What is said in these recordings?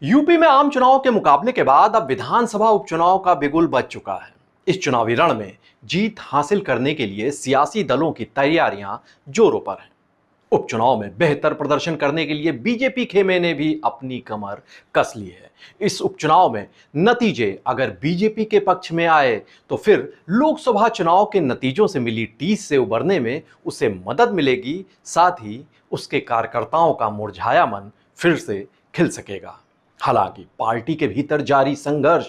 UP में आम चुनाव के मुकाबले के बाद अब विधानसभा उपचुनाव का बिगुल बज चुका है। इस चुनावी रण में जीत हासिल करने के लिए सियासी दलों की तैयारियां जोरों पर हैं। उपचुनाव में बेहतर प्रदर्शन करने के लिए बीजेपी खेमे ने भी अपनी कमर कस ली है। इस उपचुनाव में नतीजे अगर बीजेपी के पक्ष में आए तो फिर लोकसभा चुनाव के नतीजों से मिली टीस से उबरने में उसे मदद मिलेगी, साथ ही उसके कार्यकर्ताओं का मुरझाया मन फिर से खिल सकेगा। हालांकि पार्टी के भीतर जारी संघर्ष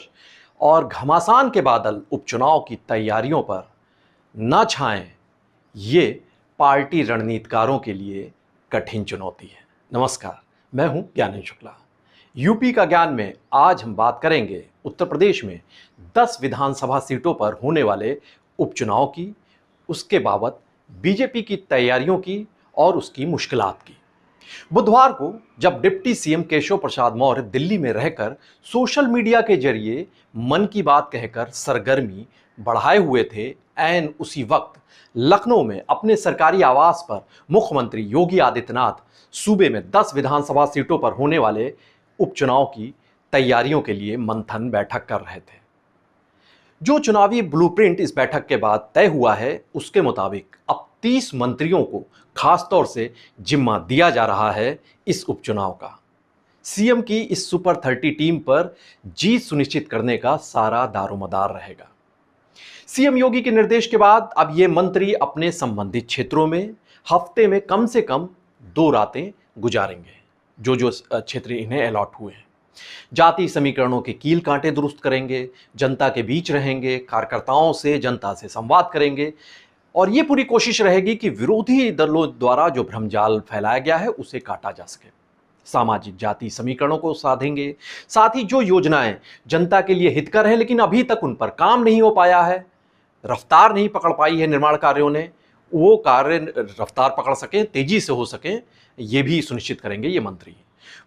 और घमासान के बादल उपचुनाव की तैयारियों पर न छाएं, ये पार्टी रणनीतिकारों के लिए कठिन चुनौती है। नमस्कार, मैं हूं ज्ञानेंद्र शुक्ला। यूपी का ज्ञान में आज हम बात करेंगे उत्तर प्रदेश में 10 विधानसभा सीटों पर होने वाले उपचुनाव की, उसके बाबत बीजेपी की तैयारियों की और उसकी मुश्किलात की। बुधवार को जब डिप्टी सीएम केशव प्रसाद मौर्य दिल्ली में रहकर सोशल मीडिया के जरिए मन की बात कहकर सरगर्मी बढ़ाए हुए थे, ऐन उसी वक्त लखनऊ में अपने सरकारी आवास पर मुख्यमंत्री योगी आदित्यनाथ सूबे में 10 विधानसभा सीटों पर होने वाले उपचुनाव की तैयारियों के लिए मंथन बैठक कर रहे थे। जो चुनावी ब्लूप्रिंट इस बैठक के बाद तय हुआ है, उसके मुताबिक अब 30 मंत्रियों को खासतौर से जिम्मा दिया जा रहा है इस उपचुनाव का। सीएम की इस सुपर 30 टीम पर जीत सुनिश्चित करने का सारा दारोमदार रहेगा। सीएम योगी के निर्देश के बाद अब ये मंत्री अपने संबंधित क्षेत्रों में हफ्ते में कम से कम 2 रातें गुजारेंगे, जो क्षेत्र इन्हें अलॉट हुए हैं। जाति समीकरणों के कील कांटे दुरुस्त करेंगे, जनता के बीच रहेंगे, कार्यकर्ताओं से, जनता से संवाद करेंगे और ये पूरी कोशिश रहेगी कि विरोधी दलों द्वारा जो भ्रमजाल फैलाया गया है उसे काटा जा सके। सामाजिक जाति समीकरणों को साधेंगे, साथ ही जो योजनाएं जनता के लिए हितकर हैं लेकिन अभी तक उन पर काम नहीं हो पाया है, रफ्तार नहीं पकड़ पाई है निर्माण कार्यों ने, वो कार्य रफ्तार पकड़ सकें, तेजी से हो सकें, ये भी सुनिश्चित करेंगे ये मंत्री।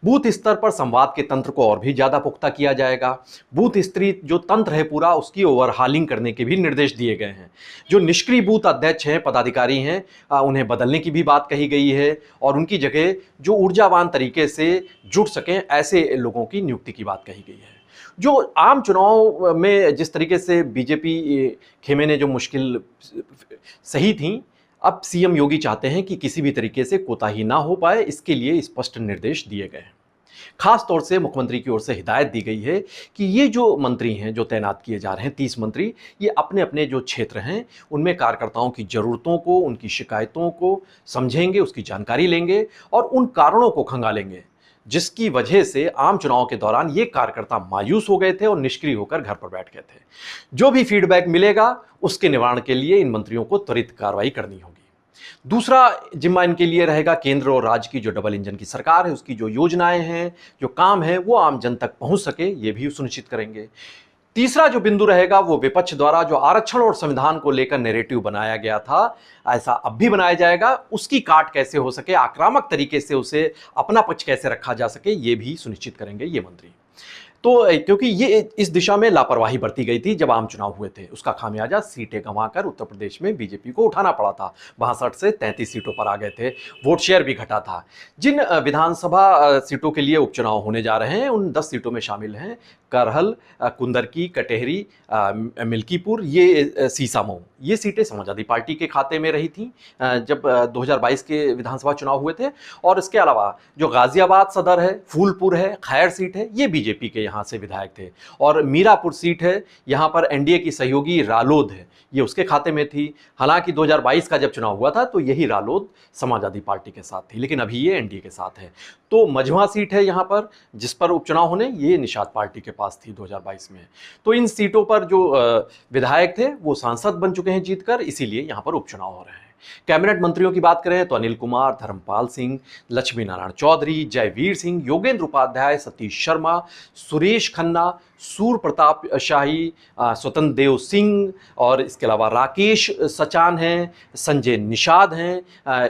बूथ स्तर पर संवाद के तंत्र को और भी ज्यादा पुख्ता किया जाएगा। बूथ स्तरीय जो तंत्र है पूरा, उसकी ओवरहालिंग करने के भी निर्देश दिए गए हैं। जो निष्क्रिय बूथ अध्यक्ष हैं, पदाधिकारी हैं, उन्हें बदलने की भी बात कही गई है और उनकी जगह जो ऊर्जावान तरीके से जुड़ सकें ऐसे लोगों की नियुक्ति की बात कही गई है। जो आम चुनाव में जिस तरीके से बीजेपी खेमे ने जो मुश्किल सही थी, अब सीएम योगी चाहते हैं कि किसी भी तरीके से कोताही ना हो पाए, इसके लिए स्पष्ट निर्देश दिए गए हैं। खास तौर से मुख्यमंत्री की ओर से हिदायत दी गई है कि ये जो मंत्री हैं जो तैनात किए जा रहे हैं 30 मंत्री, ये अपने अपने जो क्षेत्र हैं उनमें कार्यकर्ताओं की जरूरतों को, उनकी शिकायतों को समझेंगे, उसकी जानकारी लेंगे और उन कारणों को खंगालेंगे जिसकी वजह से आम चुनाव के दौरान ये कार्यकर्ता मायूस हो गए थे और निष्क्रिय होकर घर पर बैठ गए थे। जो भी फीडबैक मिलेगा उसके निवारण के लिए इन मंत्रियों को त्वरित कार्रवाई करनी होगी। दूसरा जिम्मा इनके लिए रहेगा केंद्र और राज्य की जो डबल इंजन की सरकार है उसकी जो योजनाएं हैं, जो काम है, वो आम जन तक पहुंच सके, ये भी सुनिश्चित करेंगे। तीसरा जो बिंदु रहेगा वो विपक्ष द्वारा जो आरक्षण और संविधान को लेकर नैरेटिव बनाया गया था, ऐसा अब भी बनाया जाएगा, उसकी काट कैसे हो सके, आक्रामक तरीके से उसे अपना पक्ष कैसे रखा जा सके, ये भी सुनिश्चित करेंगे ये मंत्री। तो क्योंकि ये इस दिशा में लापरवाही बरती गई थी जब आम चुनाव हुए थे, उसका खामियाजा सीटें गंवाकर उत्तर प्रदेश में बीजेपी को उठाना पड़ा था। 62 से 33 सीटों पर आ गए थे, वोट शेयर भी घटा था। जिन विधानसभा सीटों के लिए उपचुनाव होने जा रहे हैं उन 10 सीटों में शामिल हैं करहल, कुंदरकी, कटेहरी, मिल्कीपुर, ये सीसामऊ। ये सीटें समाजवादी पार्टी के खाते में रही थी जब 2022 के विधानसभा चुनाव हुए थे। और इसके अलावा जो गाजियाबाद सदर है, फूलपुर है, खैर सीट है, ये बीजेपी के यहाँ से विधायक थे। और मीरापुर सीट है, यहाँ पर एनडीए की सहयोगी रालोद है, ये उसके खाते में थी। हालांकि 2022 का जब चुनाव हुआ था तो यही रालोद समाजवादी पार्टी के साथ थी, लेकिन अभी ये एनडीए के साथ है। तो मझवा सीट है यहाँ पर जिस पर उपचुनाव होने, ये निषाद पार्टी के पास थी 2022 में। तो इन सीटों पर जो विधायक थे वो सांसद बन चुके हैं जीतकर, इसीलिए यहाँ पर उपचुनाव हो रहे हैं। कैबिनेट मंत्रियों की बात करें तो अनिल कुमार, धर्मपाल सिंह, लक्ष्मी नारायण चौधरी, जयवीर सिंह, योगेंद्र उपाध्याय, सतीश शर्मा, सुरेश खन्ना, सूर्य प्रताप शाही, स्वतंत्र देव सिंह और इसके अलावा राकेश सचान हैं, संजय निषाद हैं,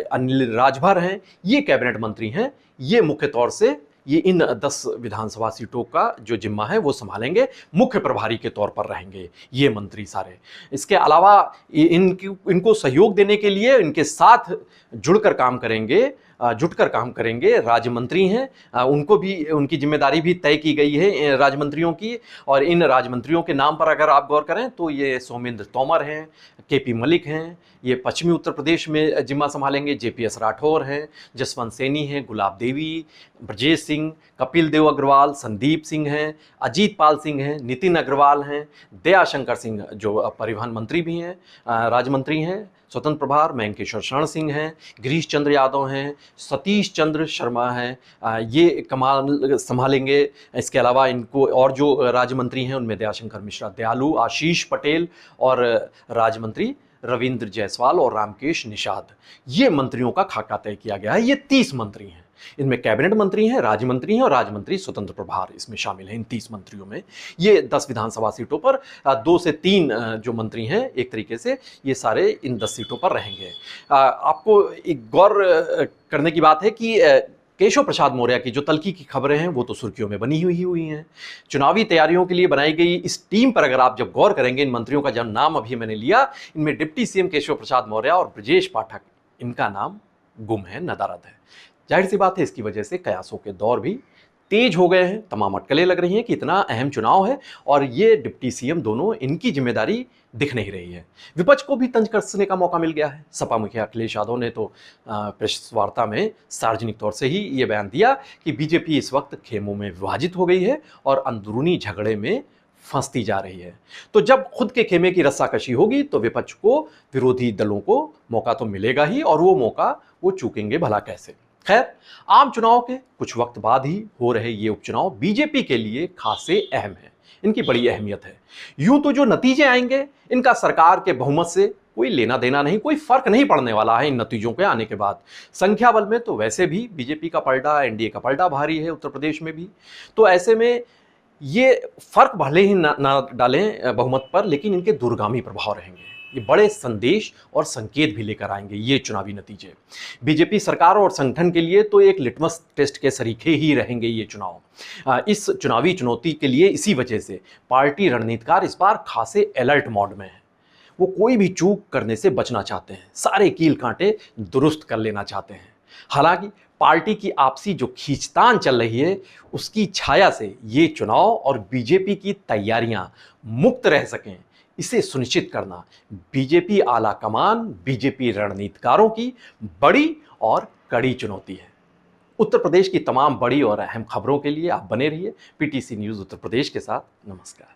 अनिल राजभर हैं, ये कैबिनेट मंत्री हैं। ये मुख्य तौर से ये इन 10 विधानसभा सीटों का जो जिम्मा है वो संभालेंगे, मुख्य प्रभारी के तौर पर रहेंगे ये मंत्री सारे। इसके अलावा इनको सहयोग देने के लिए इनके साथ जुड़कर काम करेंगे जुटकर काम करेंगे। राज्य मंत्री हैं, उनको भी उनकी जिम्मेदारी भी तय की गई है राज्य मंत्रियों की। और इन राज्य मंत्रियों के नाम पर अगर आप गौर करें तो ये सोमेंद्र तोमर हैं, केपी मलिक हैं, ये पश्चिमी उत्तर प्रदेश में जिम्मा संभालेंगे, जेपीएस राठौर हैं, जसवंत सैनी हैं, गुलाब देवी, ब्रजेश सिंह, कपिल देव अग्रवाल, संदीप सिंह हैं, अजीत पाल सिंह हैं, नितिन अग्रवाल हैं, दयाशंकर सिंह जो परिवहन मंत्री भी हैं, राज्य मंत्री हैं, स्वतंत्र प्रभार मयंकेश्वर शरण सिंह हैं, गिरीश चंद्र यादव हैं, सतीश चंद्र शर्मा हैं, ये कमाल संभालेंगे। इसके अलावा इनको और जो राज्य मंत्री हैं उनमें दयाशंकर मिश्रा दयालु, आशीष पटेल और राज्य मंत्री रविंद्र जायसवाल और रामकेश निषाद, ये मंत्रियों का खाका तय किया गया है। ये 30 मंत्री हैं। इनमें कैबिनेट मंत्री हैं, राज्य मंत्री हैं और राज्य मंत्री स्वतंत्र प्रभार इसमें शामिल हैं। इन 30 मंत्रियों में ये 10 विधानसभा सीटों पर 2 से 3 जो मंत्री हैं एक तरीके से ये सारे इन 10 सीटों पर रहेंगे। आपको एक गौर करने की बात है कि केशव प्रसाद मौर्य की जो तल्खी की खबरें हैं वो तो सुर्खियों में बनी हुई हैं। चुनावी तैयारियों के लिए बनाई गई इस टीम पर अगर आप जब गौर करेंगे, इन मंत्रियों का जब नाम अभी मैंने लिया, इनमें डिप्टी सीएम केशव प्रसाद मौर्य और ब्रजेश पाठक, इनका नाम गुम है, नदारद है। जाहिर सी बात है इसकी वजह से कयासों के दौर भी तेज हो गए हैं। तमाम अटकलें लग रही हैं कि इतना अहम चुनाव है और ये डिप्टी सीएम दोनों, इनकी जिम्मेदारी दिख नहीं रही है। विपक्ष को भी तंज कसने का मौका मिल गया है। सपा मुखिया अखिलेश यादव ने तो प्रेस वार्ता में सार्वजनिक तौर से ही ये बयान दिया कि बीजेपी इस वक्त खेमों में विभाजित हो गई है और अंदरूनी झगड़े में फंसती जा रही है। तो जब खुद के खेमे की रस्साकशी होगी तो विपक्ष को, विरोधी दलों को मौका तो मिलेगा ही, और वो मौका वो चूकेंगे भला कैसे। खैर, आम चुनाव के कुछ वक्त बाद ही हो रहे ये उपचुनाव बीजेपी के लिए खासे अहम है, इनकी बड़ी अहमियत है। यूं तो जो नतीजे आएंगे इनका सरकार के बहुमत से कोई लेना देना नहीं, कोई फर्क नहीं पड़ने वाला है इन नतीजों के आने के बाद। संख्या बल में तो वैसे भी बीजेपी का पलड़ा, एनडीए का पलड़ा भारी है उत्तर प्रदेश में भी। तो ऐसे में ये फर्क भले ही ना डालें बहुमत पर, लेकिन इनके दूरगामी प्रभाव रहेंगे। ये बड़े संदेश और संकेत भी लेकर आएंगे ये चुनावी नतीजे। बीजेपी सरकार और संगठन के लिए तो एक लिटमस टेस्ट के सरीखे ही रहेंगे ये चुनाव। इस चुनावी चुनौती के लिए इसी वजह से पार्टी रणनीतिकार इस बार खासे अलर्ट मोड में है। वो कोई भी चूक करने से बचना चाहते हैं, सारे कील कांटे दुरुस्त कर लेना चाहते हैं। हालांकि पार्टी की आपसी जो खींचतान चल रही है उसकी छाया से ये चुनाव और बीजेपी की तैयारियां मुक्त रह सकें, इसे सुनिश्चित करना बीजेपी आला कमान, बीजेपी रणनीतिकारों की बड़ी और कड़ी चुनौती है। उत्तर प्रदेश की तमाम बड़ी और अहम खबरों के लिए आप बने रहिए पीटीसी न्यूज़ उत्तर प्रदेश के साथ। नमस्कार।